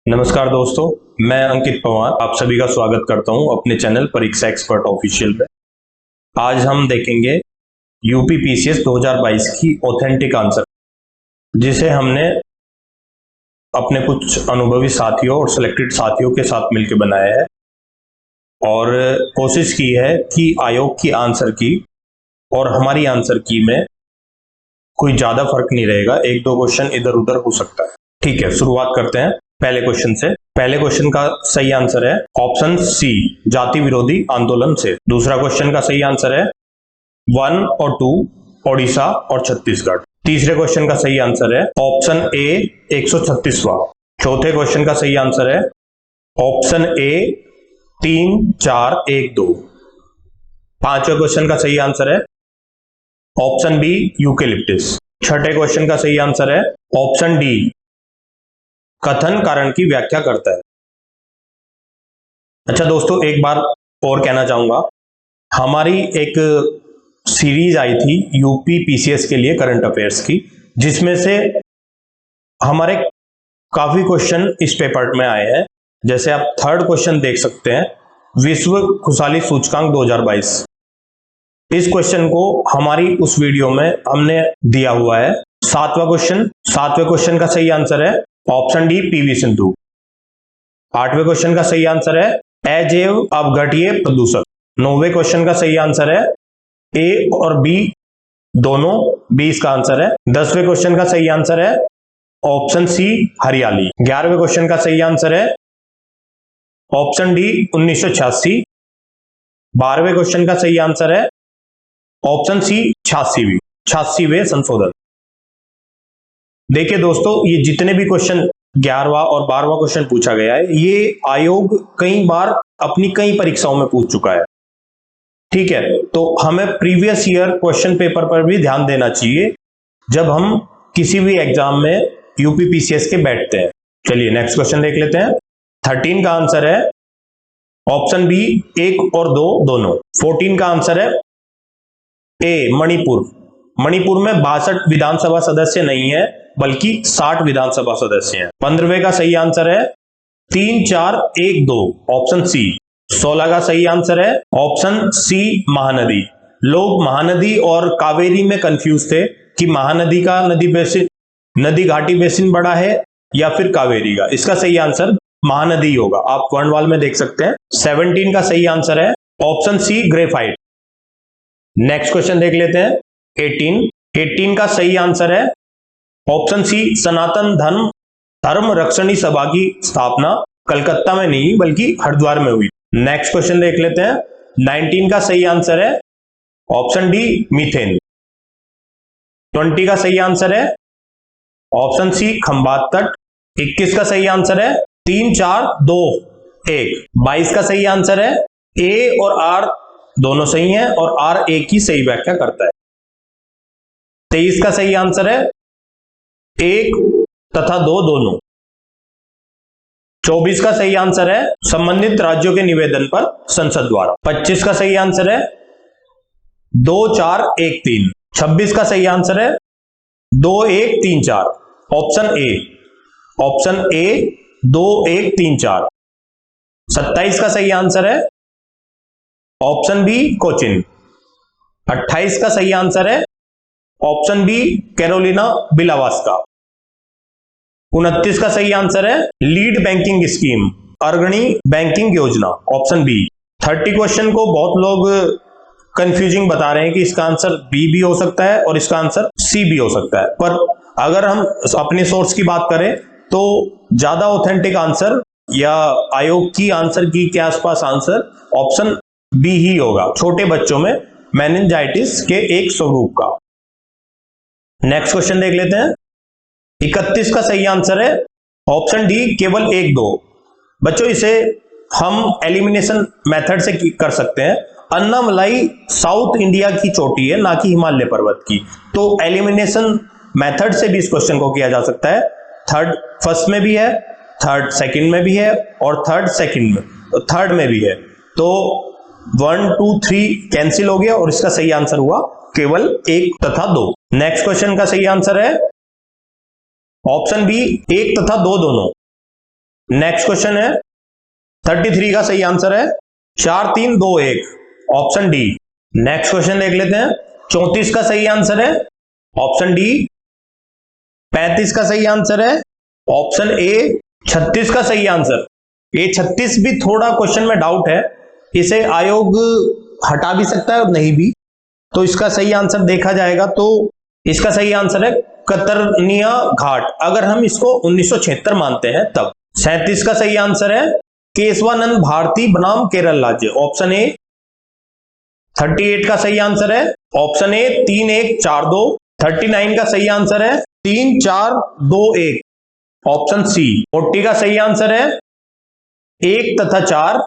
नमस्कार दोस्तों, मैं अंकित पवार आप सभी का स्वागत करता हूं अपने चैनल परीक्षा एक्सपर्ट ऑफिशियल में। आज हम देखेंगे यूपी पीसीएस 2022 की ऑथेंटिक आंसर, जिसे हमने अपने कुछ अनुभवी साथियों और सिलेक्टेड साथियों के साथ मिलकर बनाया है और कोशिश की है कि आयोग की आंसर की और हमारी आंसर की में कोई ज्यादा फर्क नहीं रहेगा, एक दो क्वेश्चन इधर उधर हो सकता है। ठीक है, शुरुआत करते हैं पहले क्वेश्चन से। पहले क्वेश्चन का सही आंसर है ऑप्शन सी, जाति विरोधी आंदोलन से। दूसरा क्वेश्चन का सही आंसर है 1 और 2, ओडिशा और छत्तीसगढ़। तीसरे क्वेश्चन का सही आंसर है ऑप्शन ए 136वां। चौथे क्वेश्चन का सही आंसर है ऑप्शन ए 3, 4, 1, 2। पांचवें क्वेश्चन का सही आंसर है ऑप्शन बी यूकेलिप्टिस। छठे क्वेश्चन का सही आंसर है ऑप्शन डी, कथन कारण की व्याख्या करता है। अच्छा दोस्तों, एक बार और कहना चाहूंगा, हमारी एक सीरीज आई थी यूपी पीसीएस के लिए करंट अफेयर्स की, जिसमें से हमारे काफी क्वेश्चन इस पेपर में आए हैं। जैसे आप थर्ड क्वेश्चन देख सकते हैं, विश्व खुशहाली सूचकांक 2022। इस क्वेश्चन को हमारी उस वीडियो में हमने दिया हुआ है। सातवें क्वेश्चन का सही आंसर है ऑप्शन डी पीवी सिंधु। आठवें क्वेश्चन का सही आंसर है अजैव अपघट्य प्रदूषक। नौवें क्वेश्चन का सही आंसर है ए और बी दोनों, 20 का आंसर है। 10वें क्वेश्चन का सही आंसर है ऑप्शन सी हरियाली। 11वें क्वेश्चन का सही आंसर है ऑप्शन डी 1986। 12वें क्वेश्चन का सही आंसर है ऑप्शन सी 86वें संशोधन। देखिए दोस्तों, ये जितने भी क्वेश्चन 11वां और 12वां क्वेश्चन पूछा गया है, ये आयोग कई बार अपनी कई परीक्षाओं में पूछ चुका है। ठीक है, तो हमें प्रीवियस ईयर क्वेश्चन पेपर पर भी ध्यान देना चाहिए जब हम किसी भी एग्जाम में यूपी पीसीएस के बैठते हैं। चलिए नेक्स्ट क्वेश्चन देख लेते हैं। 13 का आंसर है ऑप्शन बी 1 और 2 दोनों। 14 का आंसर है ए मणिपुर। मणिपुर में 62 विधानसभा सदस्य नहीं है, बल्कि 60 विधानसभा सदस्य हैं। 15वें का सही आंसर है 3, 4, 1, 2 ऑप्शन सी। 16 का सही आंसर है ऑप्शन सी महानदी। लोग महानदी और कावेरी में कंफ्यूज थे कि महानदी का नदी घाटी बेसिन बड़ा है या फिर कावेरी का। इसका सही आंसर महानदी होगा, आप वर्णमाला में देख सकते हैं। 17 का सही आंसर है option C graphite. Next question देख लेते हैं। 18 का सही आंसर है ऑप्शन सी सनातन धर्म रक्षणी सभा की स्थापना कलकत्ता में नहीं बल्कि हरिद्वार में हुई। नेक्स्ट क्वेश्चन देख लेते हैं। 19 का सही आंसर है ऑप्शन डी मीथेन। 20 का सही आंसर है ऑप्शन सी खंबात तट। 21 का सही आंसर है 3, 4, 2, 1। 22 का सही आंसर है ए और आर दोनों सही हैं और आर ए की सही व्याख्या करता है। 23 का सही आंसर है 1 तथा 2 दोनों। 24 का सही आंसर है संबंधित राज्यों के निवेदन पर संसद द्वारा। 25 का सही आंसर है 2, 4, 1, 3। 26 का सही आंसर है 2, 1, 3, 4 ऑप्शन ए 2, 1, 3, 4। 27 का सही आंसर है ऑप्शन बी कोचिन। 28 का सही आंसर है ऑप्शन बी कैरोलिना बिलावास्का। 29 का सही आंसर है लीड बैंकिंग स्कीम, अग्रणी बैंकिंग योजना, ऑप्शन बी। 30 क्वेश्चन को बहुत लोग कंफ्यूजिंग बता रहे हैं कि इसका आंसर बी भी हो सकता है और इसका आंसर सी भी हो सकता है, पर अगर हम अपने सोर्स की बात करें तो ज्यादा ऑथेंटिक आंसर या आयोग की आंसर की के आसपास आंसर ऑप्शन बी ही होगा, छोटे बच्चों में मेनिंजाइटिस के एक स्वरूप का। नेक्स्ट क्वेश्चन देख लेते हैं। 31 का सही आंसर है ऑप्शन डी केवल 1, 2। बच्चों, इसे हम एलिमिनेशन मेथड से कर सकते हैं। अन्नामलाई साउथ इंडिया की चोटी है, ना कि हिमालय पर्वत की, तो एलिमिनेशन मेथड से भी इस क्वेश्चन को किया जा सकता है। थर्ड फर्स्ट में भी है, थर्ड सेकंड में भी है और थर्ड में भी है। तो 1, 2, 3 कैंसिल हो गया और इसका सही आंसर हुआ केवल 1 तथा 2। नेक्स्ट क्वेश्चन का सही आंसर है ऑप्शन बी 1 तथा 2 दोनों। नेक्स्ट क्वेश्चन है 33 का सही आंसर है 4 3 2 1, ऑप्शन डी। नेक्स्ट क्वेश्चन देख लेते हैं। 34 का सही आंसर है ऑप्शन डी। 35 का सही आंसर है ऑप्शन ए। 36 का सही आंसर, ये 36 भी थोड़ा क्वेश्चन में डाउट है, इसे आयोग हटा भी सकता है और नहीं भी, तो इसका सही आंसर देखा जाएगा तो इसका सही आंसर है कतरनिया घाट, अगर हम इसको 1976 मानते हैं तब। 37 का सही आंसर है केशवानंद भारती बनाम केरल राज्य, ऑप्शन ए। 38 का सही आंसर है ऑप्शन ए 3 1 4 2। 39 का सही आंसर है 3 4 2 1, ऑप्शन सी। 40 का सही आंसर है 1 तथा 4।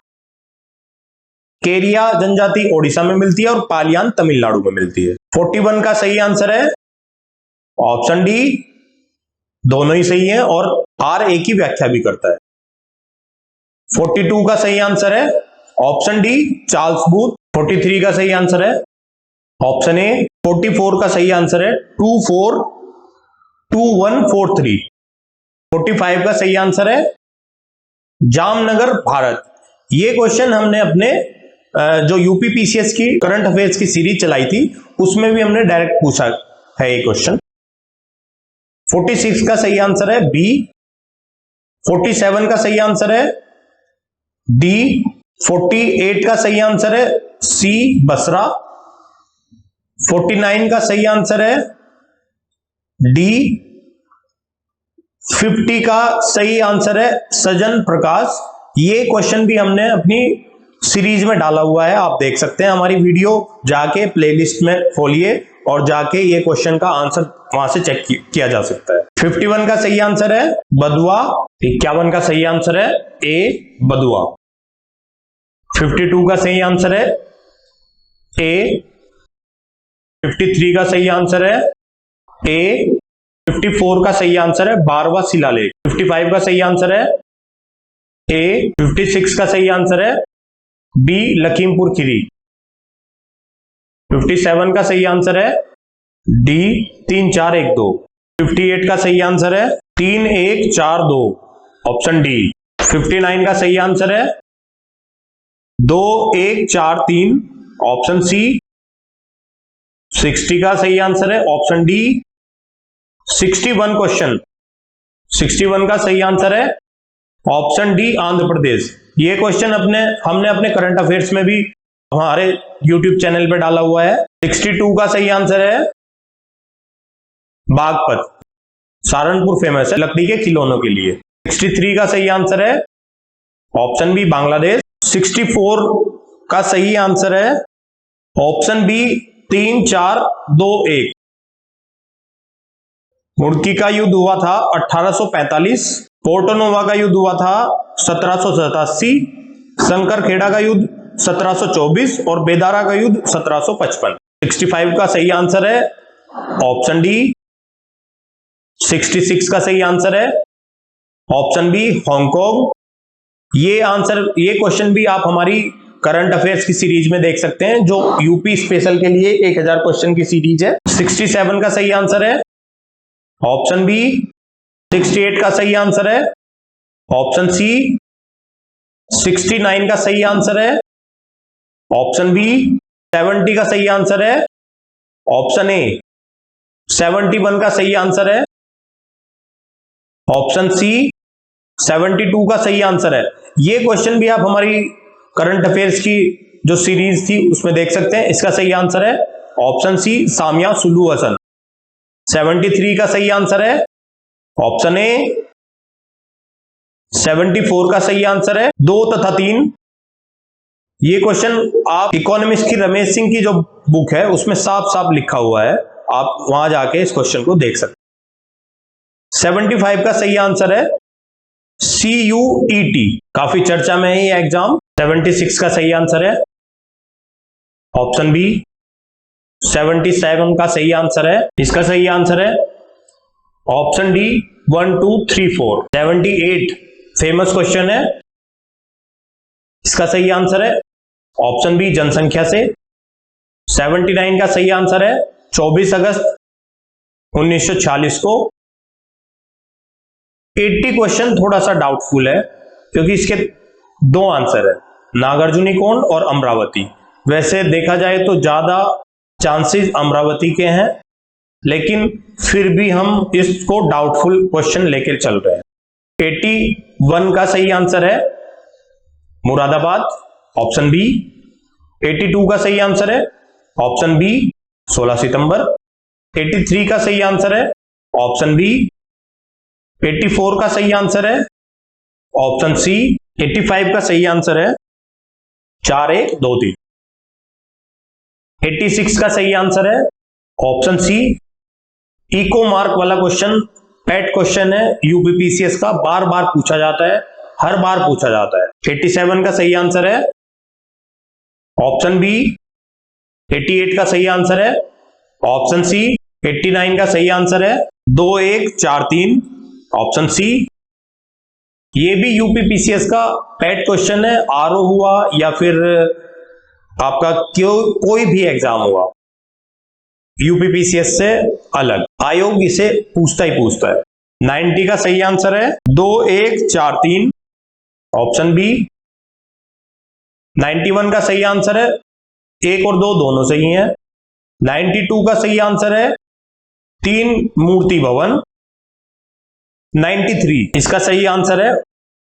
केरिया जनजाति ओडिशा में मिलती है और पालियान तमिलनाडु में मिलती है। 41 का सही आंसर है ऑप्शन डी, दोनों ही सही है और आर ए की व्याख्या भी करता है। 42 का सही आंसर है ऑप्शन डी चार्ल्स बूथ। 43 का सही आंसर है ऑप्शन ए। 44 का सही आंसर है 2 4 2 1 4 3। 45 का सही आंसर है जामनगर भारत। ये क्वेश्चन हमने अपने जो यूपी पीसीएस की करंट अफेयर्स की सीरीज चलाई थी उसमें भी हमने डायरेक्ट पूछा है ये क्वेश्चन। 46 का सही आंसर है बी। 47 का सही आंसर है डी। 48 का सही आंसर है सी बसरा। 49 का सही आंसर है डी। 50 का सही आंसर है सजन प्रकाश। ये क्वेश्चन भी हमने अपनी सीरीज में डाला हुआ है, आप देख सकते हैं हमारी वीडियो, जाके प्लेलिस्ट में खोलिए और जाके ये क्वेश्चन का आंसर वहां से चेक किया जा सकता है। 51 का सही आंसर है बदुआ। 51 का सही आंसर है ए बदुआ। 52 का सही आंसर है ए। 53 का सही आंसर है ए। 54 का सही आंसर है बारवा शिलालेख। 55 का सही आंसर है ए। 56 का सही आंसर है बी लखीमपुर खीरी। 57 का सही आंसर है डी 3 4 1 2। 58 का सही आंसर है 3 1 4 2, ऑप्शन डी। 59 का सही आंसर है 2 1 4 3, ऑप्शन सी। 60 का सही आंसर है ऑप्शन डी 61 क्वेश्चन। 61 का सही आंसर है ऑप्शन डी आंध्र प्रदेश। ये क्वेश्चन हमने अपने करंट अफेयर्स में भी हमारे YouTube चैनल पे डाला हुआ है। 62 का सही आंसर है बागपत, सहारनपुर फेमस है लकड़ी के खिलौनों के लिए। 63 का सही आंसर है ऑप्शन बी बांग्लादेश। 64 का सही आंसर है ऑप्शन बी 3 4 2 1। मुड़की का युद्ध हुआ था 1845। पोर्टोनोवा का युद्ध हुआ था 1787। शंकरखेड़ा का युद्ध 1724 और बेदारा का युद्ध 1755। 65 का सही आंसर है ऑप्शन डी। 66 का सही आंसर है ऑप्शन बी हांगकांग। ये क्वेश्चन भी आप हमारी करंट अफेयर्स की सीरीज में देख सकते हैं, जो यूपी स्पेशल के लिए 1000 क्वेश्चन की सीरीज है। 67 का सही आंसर है ऑप्शन बी। 68 का सही आंसर है ऑप्शन सी। 69 का सही आंसर है ऑप्शन बी। 70 का सही आंसर है ऑप्शन ए। 71 का सही आंसर है ऑप्शन सी। 72 का सही आंसर है। ये क्वेश्चन भी आप हमारी करंट अफेयर्स की जो सीरीज थी उसमें देख सकते हैं। इसका सही आंसर है ऑप्शन सी सामिया सुलू हसन। 73 का सही आंसर है ऑप्शन ए। 74 का सही आंसर है 2 तथा 3। ये क्वेश्चन आप इकोनॉमिक्स की रमेश सिंह की जो बुक है उसमें साफ साफ लिखा हुआ है, आप वहां जाके इस क्वेश्चन को देख सकते हैं। 75 का सही आंसर है CUET, काफी चर्चा में है ये एग्जाम। 76 का सही आंसर है ऑप्शन बी। 77 का सही आंसर है, इसका सही आंसर है ऑप्शन डी 1 2 3 4। 78 फेमस क्वेश्चन है, इसका सही आंसर है ऑप्शन बी जनसंख्या से। 79 का सही आंसर है 24 अगस्त 1946 को। 80 क्वेश्चन थोड़ा सा डाउटफुल है क्योंकि इसके दो आंसर है, नागार्जुनिकोंड और अमरावती। वैसे देखा जाए तो ज्यादा चांसेस अमरावती के हैं, लेकिन फिर भी हम इसको डाउटफुल क्वेश्चन लेकर चल रहे हैं। 81 का सही आंसर है मुरादाबाद, ऑप्शन बी। 82 का सही आंसर है ऑप्शन बी 16 सितंबर। 83 का सही आंसर है ऑप्शन बी। 84 का सही आंसर है ऑप्शन सी। 85 का सही आंसर है 4123। 86 का सही आंसर है ऑप्शन सी। इको मार्क वाला क्वेश्चन पेट क्वेश्चन है यूपीपीसीएस का, बार बार पूछा जाता है, हर बार पूछा जाता है। 87 का सही आंसर है ऑप्शन बी। 88 का सही आंसर है ऑप्शन सी। 89 का सही आंसर है 2143 ऑप्शन सी। ये भी यूपीपीसीएस का पेट क्वेश्चन है, आरओ हुआ या फिर आपका कोई भी एग्जाम हुआ यूपीपीसीएस से अलग, आयोग इसे पूछता ही पूछता है। 90 का सही आंसर है 2143 ऑप्शन बी। 91 का सही आंसर है 1 और 2 दोनों सही हैं। 92 का सही आंसर है 3 मूर्ति भवन। 93 इसका सही आंसर है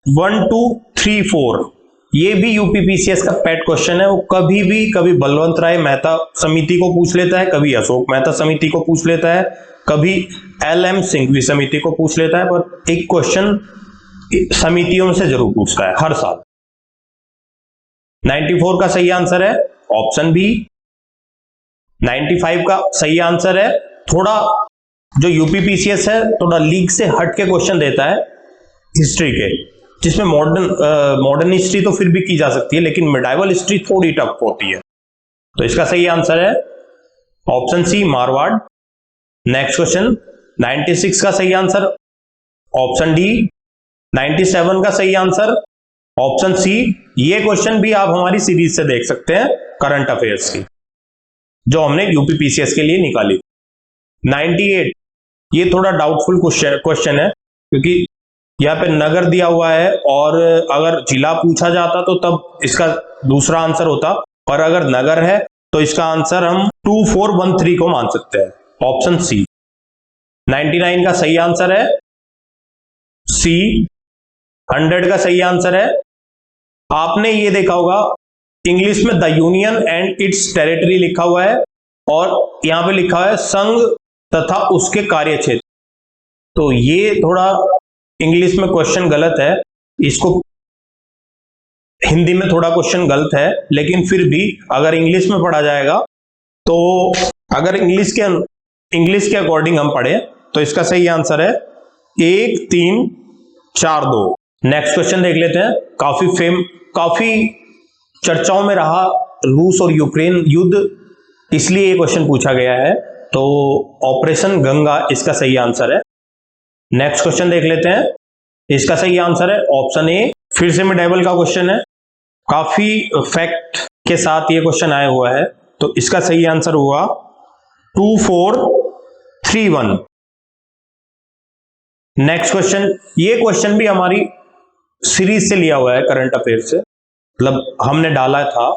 1234। ये भी यूपीपीसीएस का पेट क्वेश्चन है, वो कभी बलवंत राय मेहता समिति को पूछ लेता है, कभी अशोक मेहता समिति को पूछ लेता है, कभी LM सिंघवी समिति को पूछ लेता है, पर एक क्वेश्चन समितियों से जरूर पूछता है हर साल। 94 का सही आंसर है ऑप्शन बी। 95 का सही आंसर है, थोड़ा जो यूपीपीसीएस है थोड़ा लीग से हट के क्वेश्चन देता है हिस्ट्री के, जिसमें मॉडर्न हिस्ट्री तो फिर भी की जा सकती है, लेकिन मिडाइवल हिस्ट्री थोड़ी टफ होती है। तो इसका सही आंसर है option C Marwar. Next question 96 का सही आंसर ऑप्शन डी। 97 का सही आंसर ऑप्शन सी। ये क्वेश्चन भी आप हमारी सीरीज से देख सकते हैं करंट अफेयर्स की, जो हमने यूपीपीसीएस के लिए निकाली। 98 ये थोड़ा डाउटफुल क्वेश्चन है क्योंकि यहाँ पे नगर दिया हुआ है, और अगर जिला पूछा जाता तो तब इसका दूसरा आंसर होता, और अगर नगर है तो इसका आंसर हम 2413 को मान सकते हैं, ऑप्शन सी। 99 का सही आंसर है सी। 100 का सही आंसर है, आपने ये देखा होगा इंग्लिश में the union and it's territory लिखा हुआ है, और यहां पे लिखा है संघ तथा उसके कार्य क्षेत्र। तो ये थोड़ा इंग्लिश में क्वेश्चन गलत है, इसको हिंदी में थोड़ा क्वेश्चन गलत है, लेकिन फिर भी अगर इंग्लिश में पढ़ा जाएगा तो अगर इंग्लिश के अकॉर्डिंग हम पढ़े तो इसका सही आंसर है 1342। नेक्स्ट क्वेश्चन देख लेते हैं। काफी चर्चाओं में रहा रूस और यूक्रेन युद्ध, इसलिए ये क्वेश्चन पूछा गया है, तो ऑपरेशन गंगा इसका सही आंसर है। नेक्स्ट क्वेश्चन देख लेते हैं, इसका सही आंसर है ऑप्शन ए। फिर से मिडाइवल का क्वेश्चन है, काफी फैक्ट के साथ ये क्वेश्चन आया हुआ है, तो इसका सही आंसर हुआ 2431। नेक्स्ट क्वेश्चन, ये क्वेश्चन भी हमारी सीरीज से लिया हुआ है करंट अफेयर से, मतलब हमने डाला था,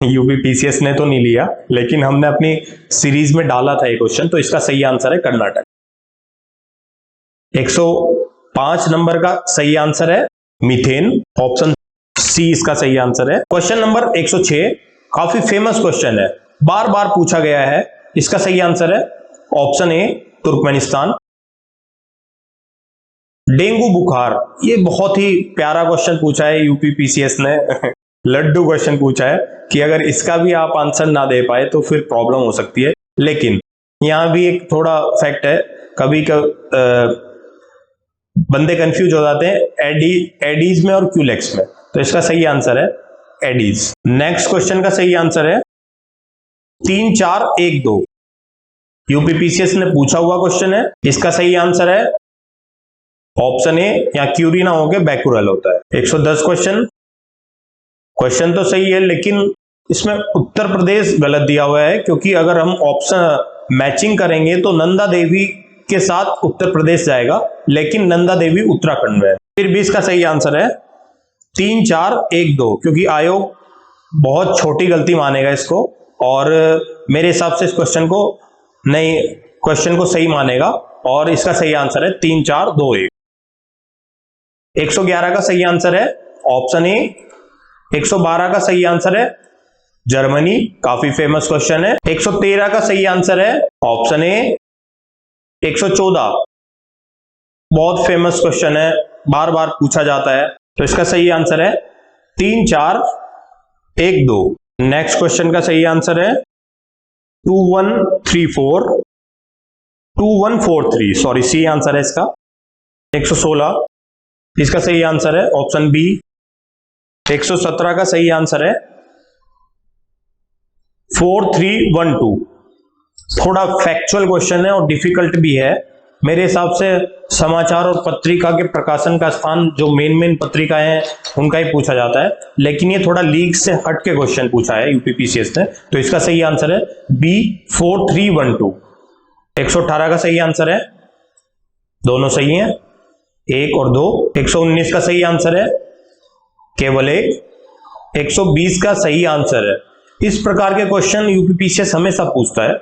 यूपीपीसीएस ने तो नहीं लिया, लेकिन हमने अपनी सीरीज में डाला था ये क्वेश्चन। तो इसका सही आंसर है कर्नाटक। 105 नंबर का सही आंसर है मीथेन, ऑप्शन सी इसका सही आंसर है। क्वेश्चन नंबर 106 काफी फेमस क्वेश्चन है, बार बार पूछा गया है, इसका सही आंसर है ऑप्शन ए तुर्कमेनिस्तान। डेंगू बुखार, ये बहुत ही प्यारा क्वेश्चन पूछा है यूपीपीसीएस ने लड्डू क्वेश्चन पूछा है कि अगर इसका भी आप आंसर ना दे पाए तो फिर प्रॉब्लम हो सकती है, लेकिन यहां भी एक थोड़ा फैक्ट है, कभी बंदे कंफ्यूज हो जाते हैं एडीज में और क्यूलेक्स में, तो इसका सही आंसर है एडीज। नेक्स्ट क्वेश्चन का सही आंसर है 3412, यूपीपीसीएस ने पूछा हुआ क्वेश्चन है, इसका सही आंसर है ऑप्शन ए, या क्यूरी ना होके बैकुरल होता है। 110 क्वेश्चन तो सही है, लेकिन इसमें उत्तर प्रदेश गलत दिया हुआ है, क्योंकि अगर हम ऑप्शन मैचिंग करेंगे तो नंदा देवी के साथ उत्तर प्रदेश जाएगा, लेकिन नंदा देवी उत्तराखंड में है। फिर भी इसका सही आंसर है 3, 4, 1, 2, क्योंकि आयोग बहुत छोटी गलती मानेगा इसको, और मेरे हिसाब से इस क्वेश्चन को सही मानेगा, और इसका सही आंसर है 3, 4, 2, 1। 111 का सही आंसर है ऑप्शन ए। 112 का सही आंसर है जर्मनी, काफी फेमस क्वेश्चन है। 113 का सही आंसर है ऑप्शन ए। 114 बहुत फेमस क्वेश्चन है, बार बार पूछा जाता है, तो इसका सही आंसर है 3, 4, 1, 2। नेक्स्ट क्वेश्चन का सही आंसर है 2143, सॉरी सी आंसर है इसका। 116 इसका सही आंसर है ऑप्शन बी। 117 का सही आंसर है 4312। थोड़ा फैक्चुअल क्वेश्चन है और डिफिकल्ट भी है। मेरे हिसाब से समाचार और पत्रिका के प्रकाशन का स्थान, जो मेन पत्रिकाएं हैं उनका ही पूछा जाता है, लेकिन ये थोड़ा लीग से हट के क्वेश्चन पूछा है यूपीपीसीएस ने, तो इसका सही आंसर है बी 4312। 118 का सही आंसर है, दोनों सही हैं, 1 और 2। 119 का सही आंसर है केवल 1। 120 का सही आंसर है। इस प्रकार के क्वेश्चन यूपीपीसीएस हमेशा पूछता है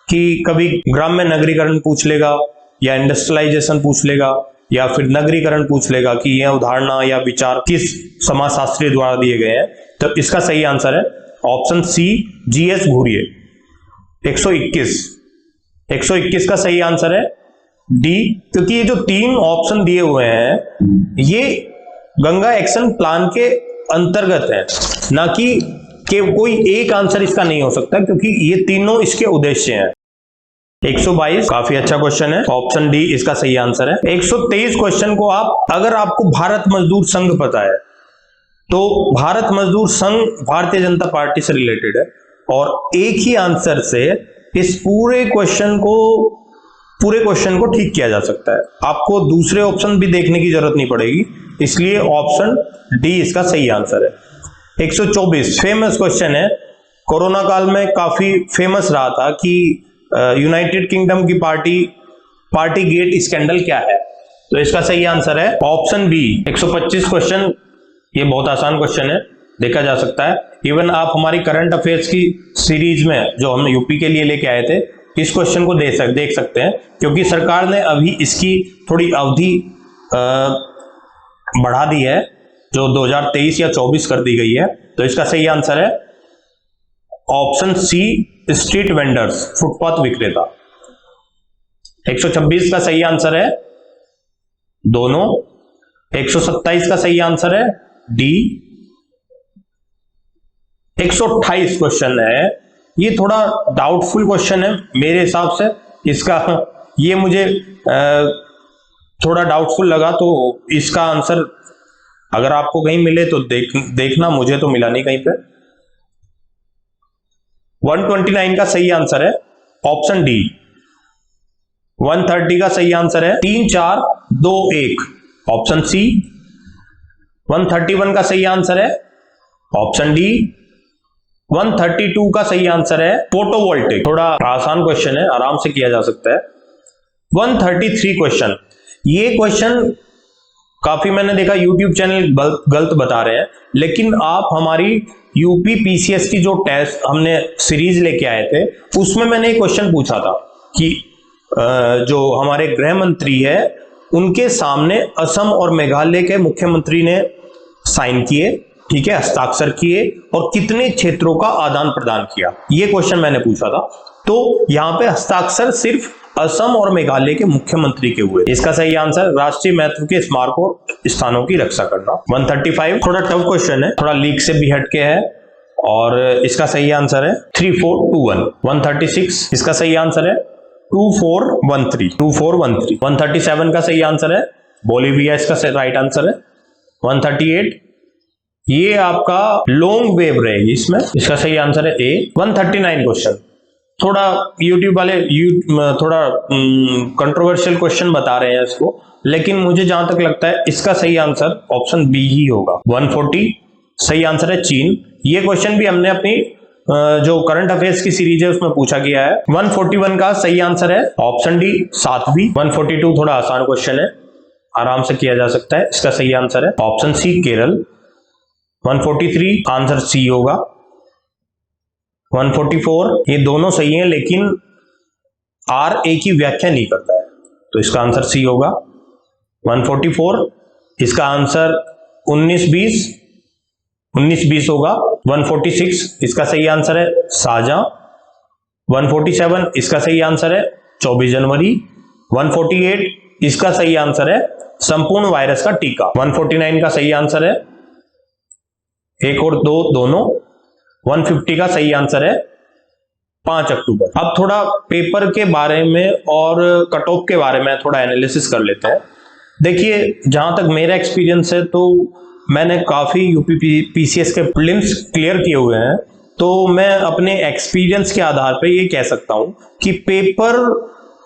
कि कभी ग्राम्य नगरीकरण पूछ लेगा, या इंडस्ट्रियलाइजेशन पूछ लेगा, या फिर नगरीकरण पूछ लेगा कि यह अवधारणा या विचार किस समाजशास्त्री द्वारा दिए गए हैं। तो इसका सही आंसर है ऑप्शन सी जीएस घुरिये। 121 का सही आंसर है डी, क्योंकि ये जो 3 ऑप्शन दिए हुए हैं ये गंगा एक्शन प्लान के अंतर्गत है, ना कि कोई एक आंसर इसका नहीं हो सकता, क्योंकि ये तीनों इसके उद्देश्य हैं। 122 काफी अच्छा क्वेश्चन है, ऑप्शन डी इसका सही आंसर है। 123 क्वेश्चन को अगर आपको भारत मजदूर संघ पता है, तो भारत मजदूर संघ भारतीय जनता पार्टी से रिलेटेड है, और एक ही आंसर से इस पूरे क्वेश्चन को ठीक किया जा सकता है। आपको दूसरे ऑप्शन भी देखने की जरूरत नहीं पड़ेगी, इसलिए ऑप्शन डी इसका सही आंसर है। 124 फेमस क्वेश्चन है, कोरोना काल में काफी फेमस रहा था कि यूनाइटेड किंगडम की पार्टी गेट स्कैंडल क्या है, तो इसका सही आंसर है ऑप्शन बी। 125 क्वेश्चन, ये बहुत आसान क्वेश्चन है, देखा जा सकता है। इवन आप हमारी करंट अफेयर्स की सीरीज में जो हम यूपी के लिए लेके आए थे, इस क्वेश्चन को देख सकते हैं, क्योंकि सरकार ने अभी इसकी थोड़ी अवधि बढ़ा दी है, जो 2023 या 24 कर दी गई है, तो इसका सही आंसर है option C street vendors, footpath विक्रेता। 126 का सही आंसर है दोनों। 127 का सही आंसर है डी। 128 क्वेश्चन है, ये थोड़ा डाउटफुल क्वेश्चन है मेरे हिसाब से, ये मुझे थोड़ा डाउटफुल लगा, तो इसका आंसर अगर आपको कहीं मिले तो देखना, मुझे तो मिला नहीं कहीं पे। 129 का सही आंसर है ऑप्शन डी। 130 का सही आंसर है 3, 4, 2, 1, ऑप्शन सी। 131 का सही आंसर है ऑप्शन डी। 132 का सही आंसर है फोटोवोल्टिक, थोड़ा आसान क्वेश्चन है, आराम से किया जा सकता है। 133 क्वेश्चन, ये क्वेश्चन काफी मैंने देखा YouTube चैनल गलत बता रहे हैं, लेकिन आप हमारी यूपी पीसीएस की जो टेस्ट हमने सीरीज लेके आए थे, उसमें मैंने एक क्वेश्चन पूछा था कि जो हमारे गृह मंत्री है उनके सामने असम और मेघालय के मुख्यमंत्री ने साइन किए, ठीक है, हस्ताक्षर किए, और कितने क्षेत्रों का आदान प्रदान किया, ये क्वेश्चन मैंने पूछा था। तो यहां पे हस्ताक्षर सिर्फ असम और मेघालय के मुख्यमंत्री के हुए। इसका सही आंसर राष्ट्रीय महत्व के स्मारकों स्थानों की रक्षा करना। 135 थोड़ा टफ क्वेश्चन है, थोड़ा लीक से भी हटके है, और इसका सही आंसर है 3421। 136 इसका सही आंसर है 2413। 137 का सही आंसर है बोलीविया, इसका राइट आंसर है। 138 ये आपका लॉन्ग वेव रहेगी इसमें, इसका सही आंसर है ए। 139 क्वेश्चन थोड़ा YouTube वाले थोड़ा कंट्रोवर्शियल क्वेश्चन बता रहे हैं इसको, लेकिन मुझे जहां तक लगता है इसका सही आंसर ऑप्शन बी ही होगा। 140 सही आंसर है चीन। ये क्वेश्चन भी हमने अपनी जो करंट अफेयर्स की सीरीज है उसमें पूछा गया है। 141 का सही आंसर है ऑप्शन डी 7B। 142 थोड़ा आसान क्वेश्चन है, आराम से किया जा सकता है, इसका सही आंसर है option C Kerala. 143 answer C होगा। 144 ये दोनों सही हैं लेकिन आर ए की व्याख्या नहीं करता है, तो इसका आंसर सी होगा। 144 इसका आंसर 19-20 होगा। 146 इसका सही आंसर है शाहजहां। 147 इसका सही आंसर है 24 जनवरी। 148 इसका सही आंसर है संपूर्ण वायरस का टीका। 149 का सही आंसर है 1 और 2 दोनों। 150 का सही आंसर है 5 अक्टूबर। अब थोड़ा पेपर के बारे में और कट ऑफ के बारे में थोड़ा एनालिसिस कर लेते हैं। देखिए, जहां तक मेरा एक्सपीरियंस है तो मैंने काफी यूपी पीसीएस के प्रीलिम्स क्लियर किए हुए हैं, तो मैं अपने एक्सपीरियंस के आधार पर ये कह सकता हूं कि पेपर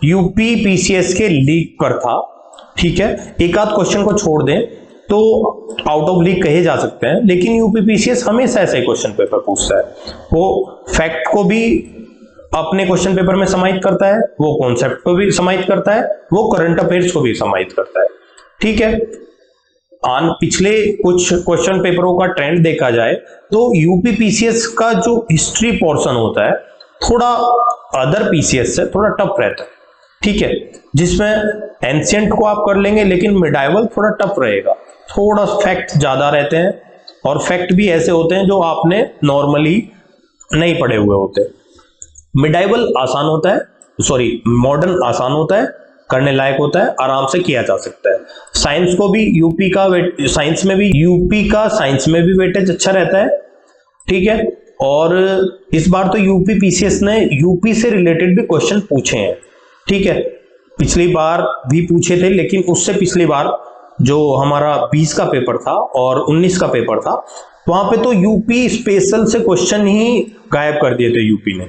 यूपी पीसीएस के लीक पर था। ठीक है, एक आध क्वेश्चन को छोड़ दें तो आउट ऑफ लीक कहे जा सकते हैं, लेकिन यूपी पीसीएस हमेशा ऐसे क्वेश्चन पेपर पूछता है। वो फैक्ट को भी अपने क्वेश्चन पेपर में समाहित करता है, वो कॉन्सेप्ट को भी समाहित करता है, वो करंट अफेयर्स को भी समाहित करता है। ठीक है, पिछले कुछ क्वेश्चन पेपरों का ट्रेंड देखा जाए तो यूपी पीसीएस का जो हिस्ट्री पोर्शन होता है थोड़ा अदर पीसीएस से थोड़ा टफ रहता है। ठीक है, जिसमें एंशिएंट को आप कर लेंगे लेकिन मिडाइवल थोड़ा टफ रहेगा, थोड़ा फैक्ट ज्यादा रहते हैं और फैक्ट भी ऐसे होते हैं जो आपने नॉर्मली नहीं पढ़े हुए होते। मिडाइवल आसान होता है, सॉरी मॉडर्न आसान होता है, करने लायक होता है, आराम से किया जा सकता है। साइंस को भी यूपी का साइंस में भी यूपी का साइंस में भी वेटेज अच्छा रहता है। ठीक है, और इस बार तो यूपी पीसीएस ने यूपी से रिलेटेड भी क्वेश्चन पूछे हैं। ठीक है, पिछली बार भी पूछे थे लेकिन उससे पिछली बार जो हमारा 20 का पेपर था और 19 का पेपर था वहां पे तो यूपी स्पेशल से क्वेश्चन ही गायब कर दिए थे यूपी ने।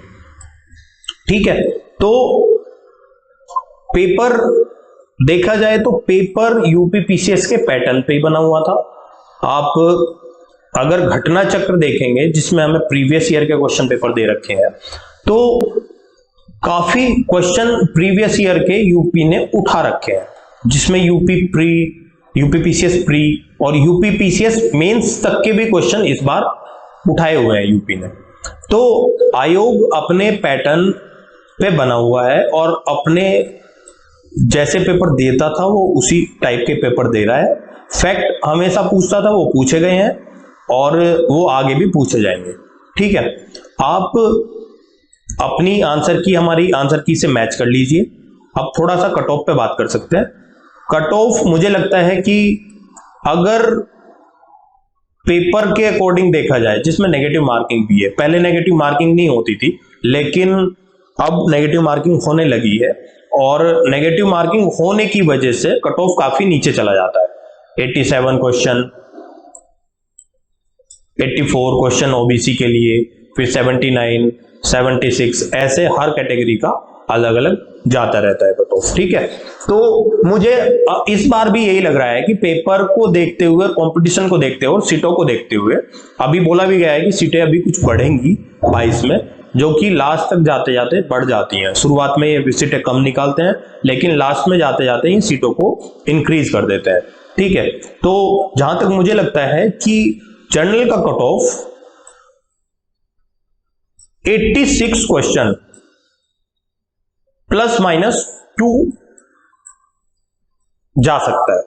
ठीक है, तो पेपर देखा जाए तो पेपर यूपी पीसीएस के पैटर्न पे ही बना हुआ था। आप अगर घटना चक्र देखेंगे जिसमें हमें प्रीवियस ईयर के क्वेश्चन पेपर दे रखे हैं तो काफी क्वेश्चन प्रीवियस ईयर के यूपी ने उठा रखे हैं, जिसमें यूपी पीसीएस प्री और यूपी पीसीएस मेंस तक के भी क्वेश्चन इस बार उठाए हुए हैं यूपी ने। तो आयोग अपने पैटर्न पे बना हुआ है और अपने जैसे पेपर देता था वो उसी टाइप के पेपर दे रहा है। फैक्ट हमेशा पूछता था वो पूछे गए हैं और वो आगे भी पूछे जाएंगे। ठीक है, आप अपनी हमारी आंसर की से मैच कर लीजिए। अब थोड़ा सा कट ऑफ पे बात कर सकते हैं। कट ऑफ मुझे लगता है कि अगर पेपर के अकॉर्डिंग देखा जाए जिसमें नेगेटिव मार्किंग भी है, पहले नेगेटिव मार्किंग नहीं होती थी लेकिन अब नेगेटिव मार्किंग होने लगी है और नेगेटिव मार्किंग होने की वजह से कट ऑफ काफी नीचे चला जाता है। 87 क्वेश्चन, 84 क्वेश्चन ओबीसी के लिए, फिर 79, 76 ऐसे हर कैटेगरी का अलग अलग जाता रहता है कट ऑफ। ठीक है, तो मुझे इस बार भी यही लग रहा है कि पेपर को देखते हुए, कंपटीशन को देखते हुए और सीटों को देखते हुए, अभी बोला भी गया है कि सीटें अभी कुछ बढ़ेंगी 22 में, जो कि लास्ट तक जाते जाते बढ़ जाती हैं। शुरुआत में ये सीटें कम निकालते हैं लेकिन लास्ट में जाते जाते इन सीटों को इंक्रीज कर देते हैं। ठीक है, तो जहां तक मुझे लगता है कि जनरल का कट ऑफ 86 क्वेश्चन ±2 जा सकता है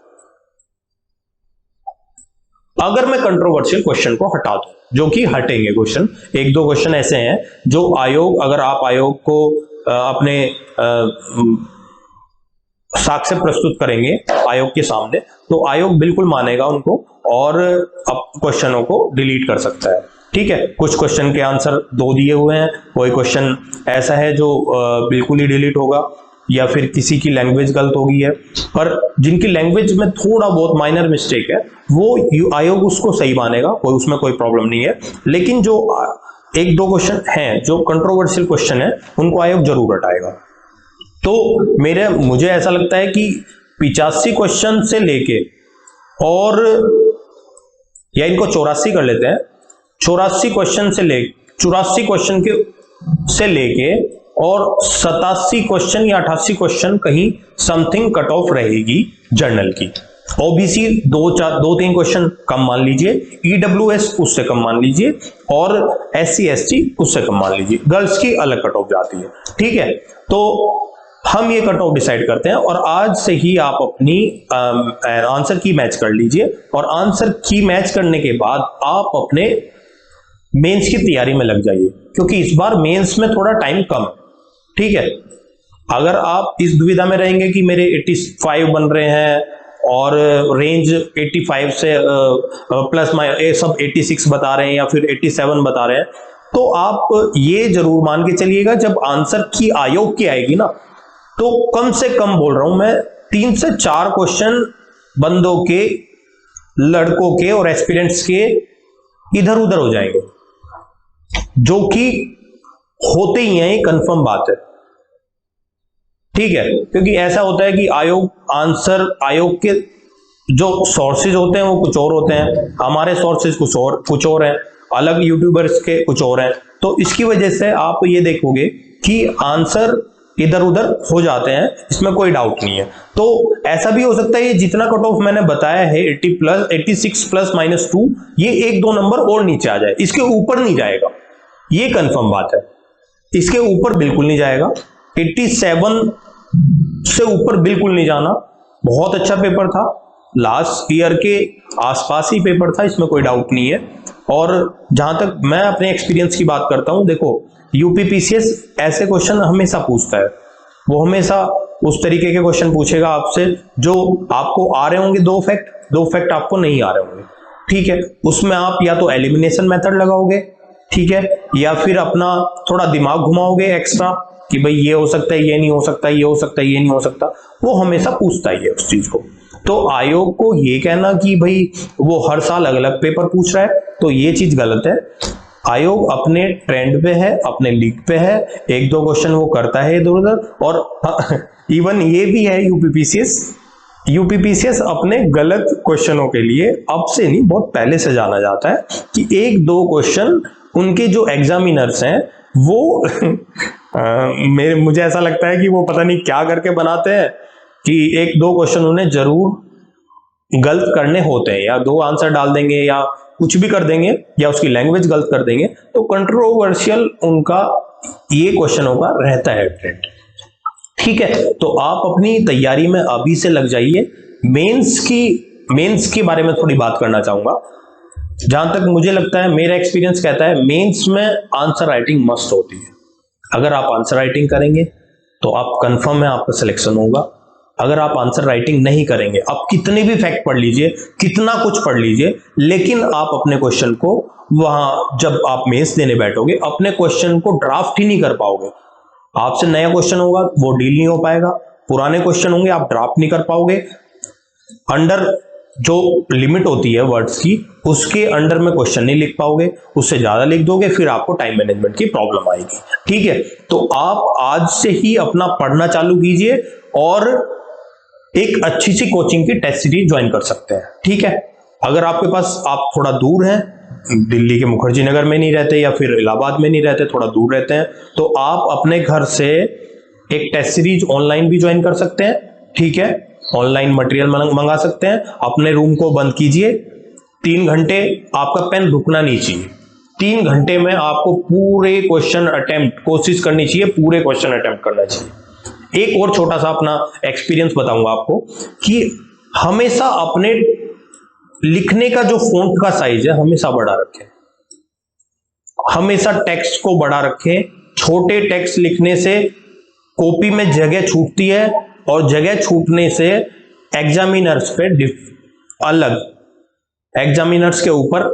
अगर मैं कंट्रोवर्शियल क्वेश्चन को हटा दूं, जो कि हटेंगे क्वेश्चन। एक दो क्वेश्चन ऐसे हैं जो आयोग, अगर आप आयोग को अपने साक्ष्य प्रस्तुत करेंगे आयोग के सामने तो आयोग बिल्कुल मानेगा उनको और अब क्वेश्चनों को डिलीट कर सकता है। ठीक है, कुछ क्वेश्चन के आंसर 2 दिए हुए हैं, कोई क्वेश्चन ऐसा है जो बिल्कुल ही डिलीट होगा या फिर किसी की लैंग्वेज गलत हो गई है, पर जिनकी लैंग्वेज में थोड़ा बहुत माइनर मिस्टेक है वो आयोग उसको सही मानेगा, कोई उसमें कोई प्रॉब्लम नहीं है। लेकिन जो 1-2 क्वेश्चन हैं जो कंट्रोवर्शियल क्वेश्चन है उनको आयोग जरूर हटाएगा। तो मुझे ऐसा लगता है कि 85 क्वेश्चन से लेके और या इनको 84 कर लेते हैं, 84 क्वेश्चन से 84 क्वेश्चन के से लेके और 87 क्वेश्चन या 88 क्वेश्चन कहीं समथिंग कट ऑफ रहेगी जनरल की। ओबीसी 2-3 क्वेश्चन कम मान लीजिए, ईडब्ल्यूएस उससे कम मान लीजिए, और एससी एसटी उससे कम मान लीजिए। गर्ल्स की अलग कट ऑफ जाती है, ठीक है। तो हम ये कट ऑफ डिसाइड करते हैं और आज से ही आप अपनी आंसर की मैच कर लीजिए, और आंसर की मैच करने के बाद आप अपने मेंस की तैयारी में लग जाइए, क्योंकि इस बार मेंस में थोड़ा टाइम कम है, ठीक है। अगर आप इस दुविधा में रहेंगे कि मेरे 85 बन रहे हैं और रेंज 85 से प्लस सब 86 बता रहे हैं या फिर 87 बता रहे हैं, तो आप ये जरूर मान के चलिएगा जब आंसर की आयोग की आएगी ना, तो कम से कम बोल रहा हूं मैं 3 से 4 क्वेश्चन बंदों के, लड़कों के और एस्पिरेंट्स के इधर उधर हो जाएंगे, जो कि होते ही हैं, कंफर्म बात है, ठीक है। क्योंकि ऐसा होता है कि आयोग के जो सोर्सेज होते हैं वो कुछ और होते हैं, हमारे सोर्सेज कुछ और हैं, अलग यूट्यूबर्स के कुछ और हैं। तो इसकी वजह से आप ये देखोगे कि आंसर इधर उधर हो जाते हैं, इसमें कोई डाउट नहीं है। तो ऐसा भी हो सकता है ये जितना कट ऑफ मैंने बताया है 86 प्लस -2, ये 1-2 नंबर और नीचे आ जाए, इसके ऊपर नहीं जाएगा, ये कंफर्म बात है, इसके ऊपर बिल्कुल नहीं जाएगा। 87 से ऊपर बिल्कुल नहीं जाना। बहुत अच्छा पेपर था, लास्ट ईयर के आसपास ही पेपर था, इसमें कोई डाउट नहीं है। और जहां तक मैं अपने एक्सपीरियंस की बात करता हूं, देखो यूपी पीसीएस ऐसे क्वेश्चन हमेशा पूछता है, वो हमेशा उस तरीके के क्वेश्चन पूछेगा आपसे जो आपको आ रहे होंगे, दो फैक्ट आपको नहीं आ रहे होंगे, ठीक है। उसमें आप या तो एलिमिनेशन मेथड लगाओगे, ठीक है, या फिर अपना थोड़ा दिमाग घुमाओगे एक्स्ट्रा कि भाई ये हो सकता है, ये नहीं हो सकता, ये हो सकता है, ये नहीं हो सकता, वो हमेशा पूछता ही है उस चीज को। तो आयोग को ये कहना कि भाई वो हर साल अलग अलग पेपर पूछ रहा है, तो ये चीज गलत है। आयोग अपने ट्रेंड पे है, अपने लीग पे है, 1-2 क्वेश्चन वो करता है इधर उधर। और इवन ये भी है यूपीपीसीएस अपने गलत क्वेश्चनों के लिए अब से नहीं, बहुत पहले से जाना जाता है कि 1-2 क्वेश्चन उनके जो एग्जामिनर्स हैं वो मुझे ऐसा लगता है कि वो पता नहीं क्या करके बनाते हैं कि 1-2 क्वेश्चन उन्हें जरूर गलत करने होते हैं, या 2 आंसर डाल देंगे या कुछ भी कर देंगे या उसकी लैंग्वेज गलत कर देंगे, तो कंट्रोवर्शियल उनका ये क्वेश्चनों का रहता है ट्रेंड, ठीक है। तो आप अपनी तैयारी में अभी से लग जाइए। मेंस के बारे में थोड़ी बात करना चाहूंगा। जहां तक मुझे लगता है, मेरा एक्सपीरियंस कहता है मेंस में आंसर राइटिंग मस्ट होती है। अगर आप आंसर राइटिंग करेंगे तो आप कंफर्म है आपका सिलेक्शन होगा। अगर आप आंसर राइटिंग नहीं करेंगे, आप कितने भी फैक्ट पढ़ लीजिए, कितना कुछ पढ़ लीजिए, लेकिन आप अपने क्वेश्चन को वहां जब आप मेंस देने बैठोगे अपने क्वेश्चन को ड्राफ्ट ही नहीं कर पाओगे। आपसे नया क्वेश्चन होगा वो डील नहीं हो पाएगा, पुराने क्वेश्चन होंगे आप ड्राफ्ट नहीं कर पाओगे, अंडर जो लिमिट होती है वर्ड्स की उसके अंडर में क्वेश्चन नहीं लिख पाओगे, उससे ज्यादा लिख दोगे, फिर आपको टाइम मैनेजमेंट की प्रॉब्लम आएगी, ठीक है। तो आप आज से ही अपना पढ़ना चालू कीजिए और एक अच्छी सी कोचिंग की टेस्ट सीरीज ज्वाइन कर सकते हैं, ठीक है। अगर आपके पास, आप थोड़ा दूर हैं, दिल्ली के मुखर्जी नगर में नहीं रहते या फिर इलाहाबाद में नहीं रहते, थोड़ा दूर रहते हैं, तो आप अपने घर से एक टेस्ट सीरीज ऑनलाइन भी ज्वाइन कर सकते हैं, ठीक है। ऑनलाइन मटेरियल मंगा सकते हैं, अपने रूम को बंद कीजिए, 3 घंटे आपका पेन रुकना नहीं चाहिए, 3 घंटे में आपको पूरे क्वेश्चन अटेम्प्ट कोशिश करनी चाहिए, पूरे क्वेश्चन अटेम्प्ट करना चाहिए। एक और छोटा सा अपना एक्सपीरियंस बताऊंगा आपको कि हमेशा अपने लिखने का जो फॉन्ट का साइज है हमेशा बड़ा रखें, हमेशा टेक्स्ट को बड़ा रखें। छोटे टेक्स्ट लिखने से कॉपी में जगह छूटती है और जगह छूटने से एग्जामिनर्स पे एग्जामिनर्स के ऊपर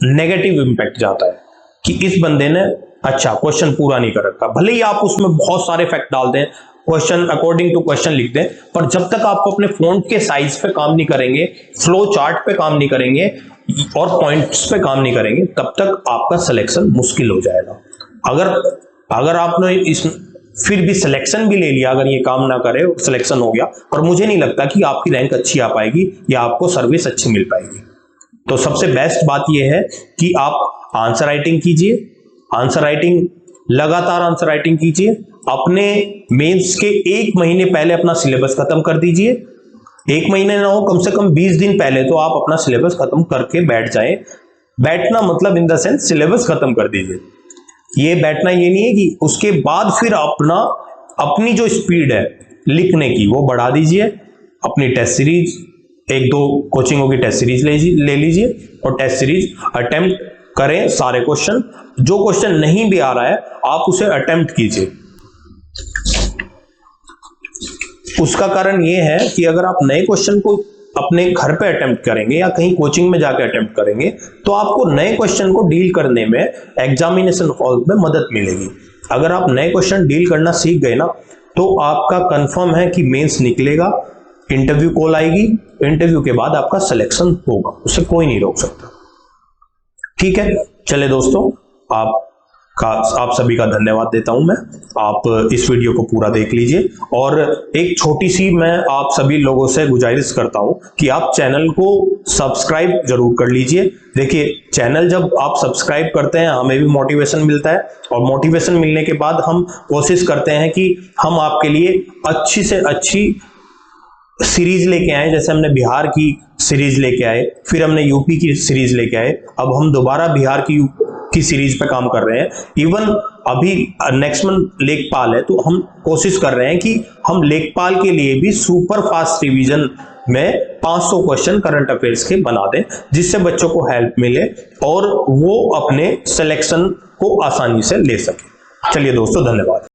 नेगेटिव इंपैक्ट जाता है कि इस बंदे ने अच्छा क्वेश्चन पूरा नहीं कर रखा। भले ही आप उसमें बहुत सारे फैक्ट डाल दें, क्वेश्चन अकॉर्डिंग टू क्वेश्चन लिख दें, पर जब तक आप अपने फॉन्ट के साइज पे काम नहीं करेंगे, फ्लो चार्ट पे काम नहीं करेंगे और पॉइंट्स पे काम नहीं करेंगे, तब तक आपका सिलेक्शन मुश्किल हो जाएगा। अगर आपने इस फिर भी सिलेक्शन भी ले लिया, अगर ये काम ना करे सिलेक्शन हो गया, पर मुझे नहीं लगता कि आपकी रैंक अच्छी आ पाएगी या आपको सर्विस अच्छी मिल पाएगी। तो सबसे बेस्ट बात यह है कि आप आंसर राइटिंग कीजिए, आंसर राइटिंग, लगातार आंसर राइटिंग कीजिए। अपने मेंस के 1 महीने पहले अपना सिलेबस खत्म कर दीजिए। 1 महीने ना हो, कम से कम 20 दिन पहले तो आप अपना सिलेबस खत्म करके बैठ जाएं। बैठना मतलब इन द सेंस सिलेबस खत्म कर दीजिए। ये बैठना ये नहीं है कि उसके बाद फिर अपनी जो स्पीड है लिखने की वो बढ़ा दीजिए। अपनी टेस्ट सीरीज 1-2 कोचिंगों की टेस्ट सीरीज ले लीजिए और टेस्ट सीरीज अटेम्प्ट करें सारे क्वेश्चन। जो क्वेश्चन नहीं भी आ रहा है आप उसे अटेम्प्ट कीजिए। उसका कारण ये है कि अगर आप नए क्वेश्चन को अपने घर पे अटेम्प्ट करेंगे या कहीं कोचिंग में जाकर अटेम्प्ट करेंगे तो आपको नए क्वेश्चन को डील करने में एग्जामिनेशन हॉल में मदद मिलेगी। अगर आप नए क्वेश्चन डील करना सीख गए ना तो आपका कंफर्म है कि मेंस निकलेगा, इंटरव्यू कॉल आएगी, इंटरव्यू के बाद आपका सिलेक्शन होगा, उसे कोई नहीं रोक सकता। ठीक है, चले दोस्तों, आप सभी का धन्यवाद देता हूं मैं। आप इस वीडियो को पूरा देख लीजिए और एक छोटी सी मैं आप सभी लोगों से गुजारिश करता हूं कि आप चैनल को सब्सक्राइब जरूर कर लीजिए। देखिए, चैनल जब आप सब्सक्राइब करते हैं हमें भी मोटिवेशन मिलता है और मोटिवेशन मिलने के बाद हम कोशिश करते हैं कि हम आपके लिए अच्छी से अच्छी सीरीज लेके आए। जैसे हमने बिहार की सीरीज लेके आए, फिर हमने यूपी की सीरीज लेके आए, अब हम दोबारा बिहार की सीरीज पे काम कर रहे हैं। इवन अभी नेक्स्ट मंथ लेखपाल है तो हम कोशिश कर रहे हैं कि हम लेखपाल के लिए भी सुपर फास्ट रिवीजन में 500 क्वेश्चन करंट अफेयर्स के बना दें, जिससे बच्चों को हेल्प मिले और वो अपने सिलेक्शन को आसानी से ले सके। चलिए दोस्तों, धन्यवाद।